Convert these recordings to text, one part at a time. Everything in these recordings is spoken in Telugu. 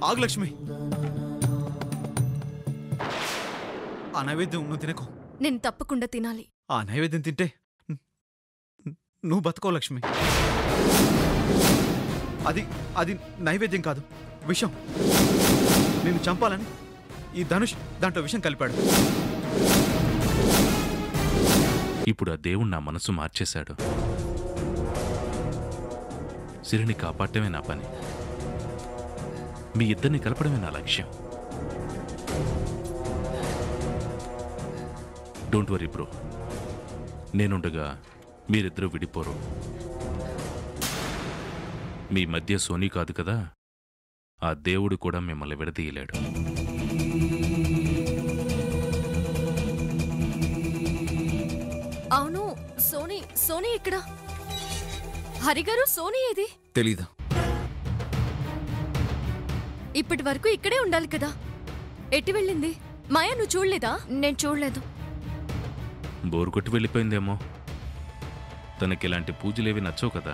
ఆగు లక్ష్మి. ఆ నైవేద్యం నువ్వు తినకు. నేను తప్పకుండా తినాలి. ఆ నైవేద్యం తింటే నువ్వు బతకో లక్ష్మి. అది అది నైవేద్యం కాదు, విషం. నిన్ను చంపాలని ఈ ధనుష్ దాంట్లో విషం కలిపాడు. ఇప్పుడు ఆ దేవుడు నా మనసు మార్చేశాడు. సిరిని కాపాడటమే నా పని, మీ ఇద్దరిని కలపడమే నా లక్ష్యం. డోంట్ వరీ బ్రో, నేనుండగా మీరిద్దరూ విడిపోరు. మీ మధ్య సోనీ కాదు కదా, ఆ దేవుడు కూడా మిమ్మల్ని విడదీయలేడు. అవును, సోనీ సోనీ ఇక్కడ. హరిగారు, సోనీ ఏది? తెలీదా? ఇప్పటి వరకు ఇక్కడే ఉండాలి కదా, ఎట్టి వెళ్ళింది? మాయా, నువ్వు చూడలేదా? నేను చూడలేదు. బోరు కొట్టి వెళ్ళిపోయిందేమో. తనకిలాంటి పూజలేవి నచ్చవు కదా.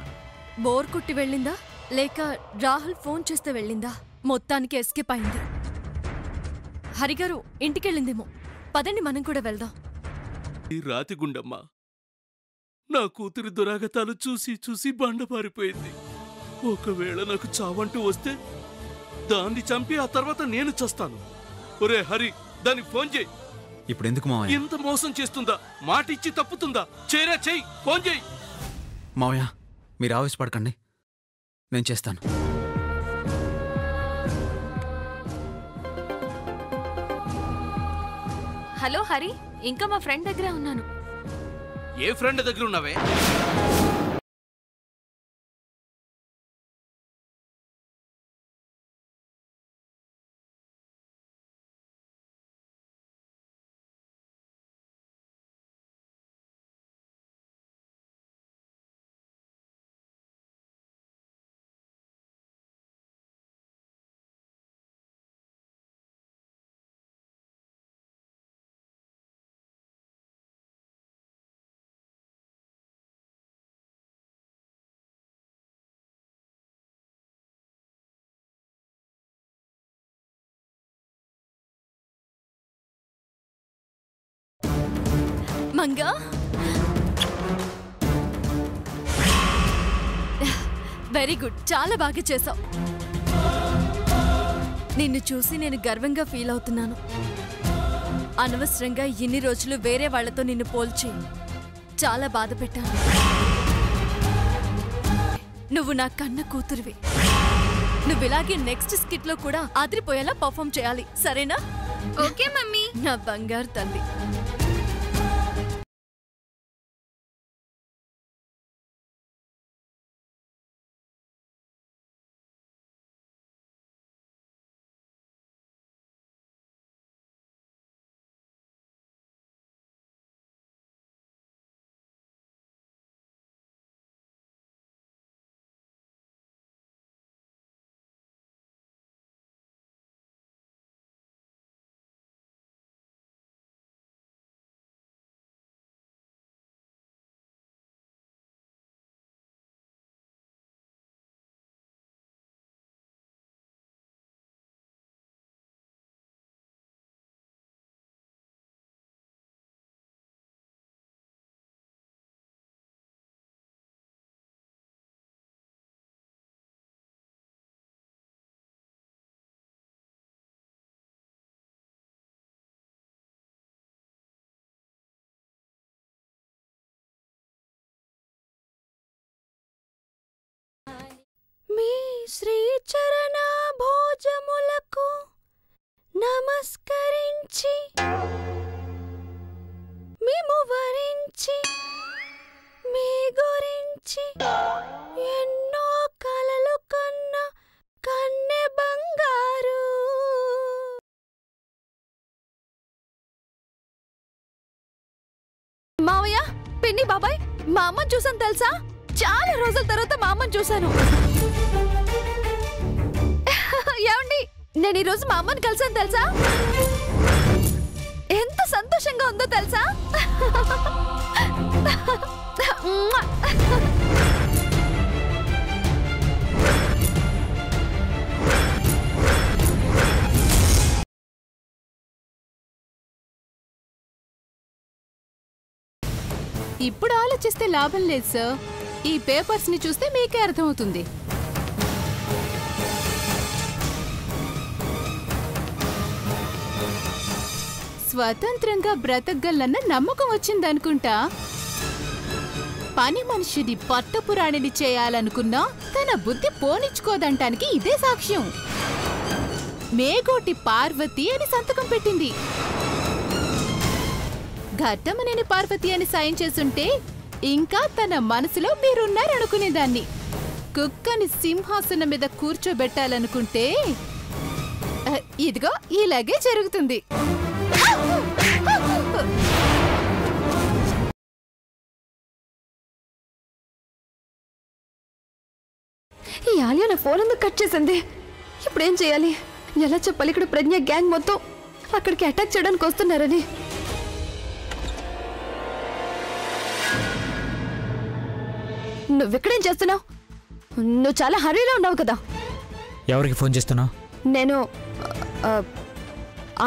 బోర్ కొట్టి వెళ్ళిందా లేక రాహుల్ ఫోన్ చేస్తే వెళ్ళిందా? మొత్తానికి ఎస్కేప్ అయింది. హరిగారు ఇంటికెళ్ళిందేమో. పదండి, మనం కూడా వెళ్దాం. ఈ రాతిగుండమ్మ నా కూతురి దురాగతాలు చూసి చూసి బండపారిపోయింది. ఒకవేళ నాకు చావంటూ వస్తే దాన్ని చంపి ఆ తర్వాత నేను చస్తాను. ఒరే హరి, దానికి ఫోన్ చేయి. ఇప్పుడు ఎందుకు మావయ్య? ఇంత మోసం చేస్తుందా? మాట ఇచ్చి తప్పుతుందా? చేయరా, చెయ్యి, ఫోన్ చేయి. మావయ్య, మీరు ఆవేశపడకండి, నేను చేస్తాను. హలో హరి, ఇంకా మా ఫ్రెండ్ దగ్గరే ఉన్నాను. ఏ ఫ్రెండ్ దగ్గర ఉన్నావే? మంగా, వెరీ గుడ్, చాలా బాగా చేసావు. నిన్ను చూసి నేను గర్వంగా ఫీల్ అవుతున్నాను. అనవసరంగా ఇన్ని రోజులు వేరే వాళ్లతో నిన్ను పోల్చి చాలా బాధ పెట్టాను. నువ్వు నా కన్న కూతురివి. నువ్వు ఇలాగే నెక్స్ట్ స్కిట్ లో కూడా అదిరిపోయేలా పర్ఫామ్ చేయాలి, సరేనా? Okay mummy. నా బంగారు తల్లి. శ్రీచరణ భోజములకు నమస్కరించి మేము వరించి మీ గురించి ఎన్నో కలలు కన్న కన్నె బంగారు. మావయ్య, పిన్ని, బాబాయ్, మా అమ్మని చూసాను తెలుసా? చాలా రోజుల తర్వాత మా అమ్మని చూశాను. ఏమండి, నేను ఈరోజు మా అమ్మని కలిసాను తెలుసా? ఎంత సంతోషంగా ఉందో తెలుసా? ఇప్పుడు ఆలోచిస్తే లాభం లేదు సార్. ఈ పేపర్స్ ని చూస్తే మీకే అర్థమవుతుంది. స్వతంత్రంగా బ్రతకగలన్న నమ్మకం వచ్చిందనుకుంటా. పని మనిషిని పట్టపురాణిని చేయాలనుకున్నా తన బుద్ధి పోనిచ్చుకోదంటానికి ఇదే సాక్ష్యం. మేగోటి పార్వతి అని సంతకం పెట్టింది. ఘట్టమనేని పార్వతి అని సైన్ చేసుంటే ఇంకా తన మనసులో మీరున్నారనుకునేదాన్ని. కుక్కని సింహాసనం మీద కూర్చోబెట్టాలనుకుంటే ఇదిగో ఇలాగే జరుగుతుంది. ఈ ఆలియా నా ఫోన్ ఎందుకు కట్ చేసింది? ఇప్పుడేం చేయాలి? ఎలా చెప్పాలి ఇక్కడ ప్రజ్ఞ గ్యాంగ్ మొత్తం అక్కడికి అటాక్ చేయడానికి వస్తున్నారని? నువ్వెక్కడేం చేస్తున్నావు? నువ్వు చాలా హరీలో ఉన్నావు కదా. ఎవరికి ఫోన్ చేస్తున్నావు? నేను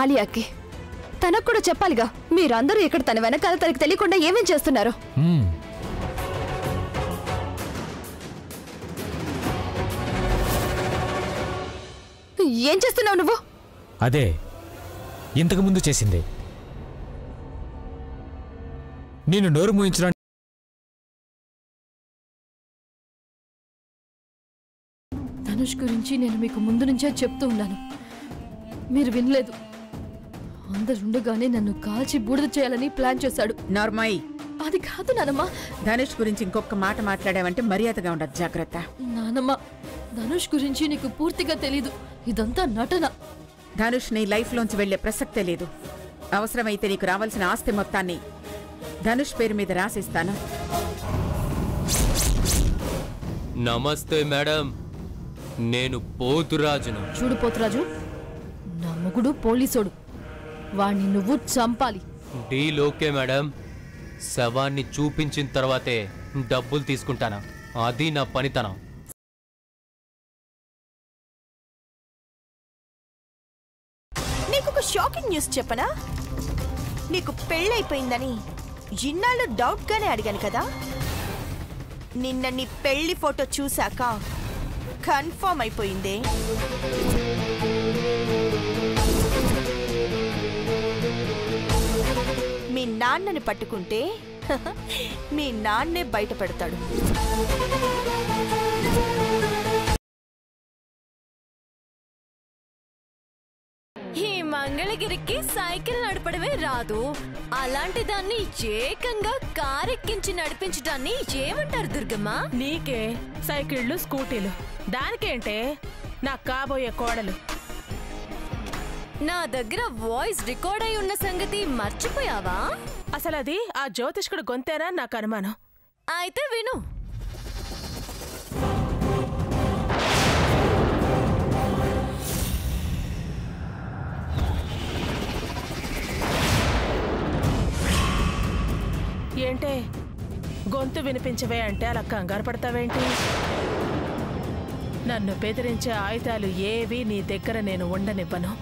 ఆలియాకి. తనకు కూడా చెప్పాలిగా. మీరందరూ ఇక్కడ తన వెనకాల తనకు తెలియకుండా ఏమేం చేస్తున్నారు? ఏం చేస్తున్నావు నువ్వు? అదే ఇంతకు ముందు చేసింది. నేను నోరు మూయించడానికి ధనుష్ గురించి నేను మీకు ముందు నుంచే చెప్తూ ఉన్నాను. మీరు వినలేదు. అందరుండగానే నన్ను కాల్చి బూడిద చేయాలని ప్లాన్ చేశాడు. నార్మాయి, అది కాదు నానమ్మ. ధనుష్ గురించి ఇంకొక మాట మాట్లాడావంటే మర్యాదగా ఉండదు. జాగ్రత్త. నానమ్మ, ధనుష్ గురించి నీకు పూర్తిగా తెలీదు. ఇదంతా నటన. ధనుష్ నీ లైఫ్లోంచి వెళ్లే ప్రసక్తే లేదు. అవసరమైతే నీకు రావాల్సిన ఆస్తి మొత్తాన్ని ధనుష్ పేరు మీద రాసిస్తాను. నమస్తే మేడం, నేను పోతురాజును. చూడు పోతురాజు, నా మొగుడు పోలీసోడు. వాణ్ణి నువ్వు చంపాలి. Deal okay madam. శవాన్ని చూపించిన తర్వాతే డబ్బులు తీసుకుంటాను. అది నా పనితనం. నీకొక షాకింగ్ న్యూస్ చెప్పనా? నీకు పెళ్ళైపోయిందని ఇన్నాళ్ళు డౌట్గానే అడిగాను కదా. నిన్న నీ పెళ్లి ఫోటో చూశాక కన్ఫర్మ్ అయిపోయిందే. మీ నాన్నని పట్టుకుంటే మీ నాన్నే బయట పెడతాడు. ఈ మంగళగిరికి సైకిల్ నడపడమే రాదు. అలాంటి దాన్ని ఏకంగా కారెక్కించి నడిపించడాన్ని ఏమంటారు దుర్గమ్మ? నీకే సైకిళ్ళు స్కూటీలు, దానికేంటే నాకు కాబోయే కోడలు. నా దగ్గర వాయిస్ రికార్డ్ అయి ఉన్న సంగతి మర్చిపోయావా? అసలు అది ఆ జ్యోతిష్కుడు గొంతేనా నాకు అనుమానం. అయితే విను. ఏంటే గొంతు వినిపించవే అంటే అలా కంగారు పడతావేంటి? నన్ను బెదిరించే ఆయుధాలు ఏవి నీ దగ్గర నేను ఉండనివ్వను.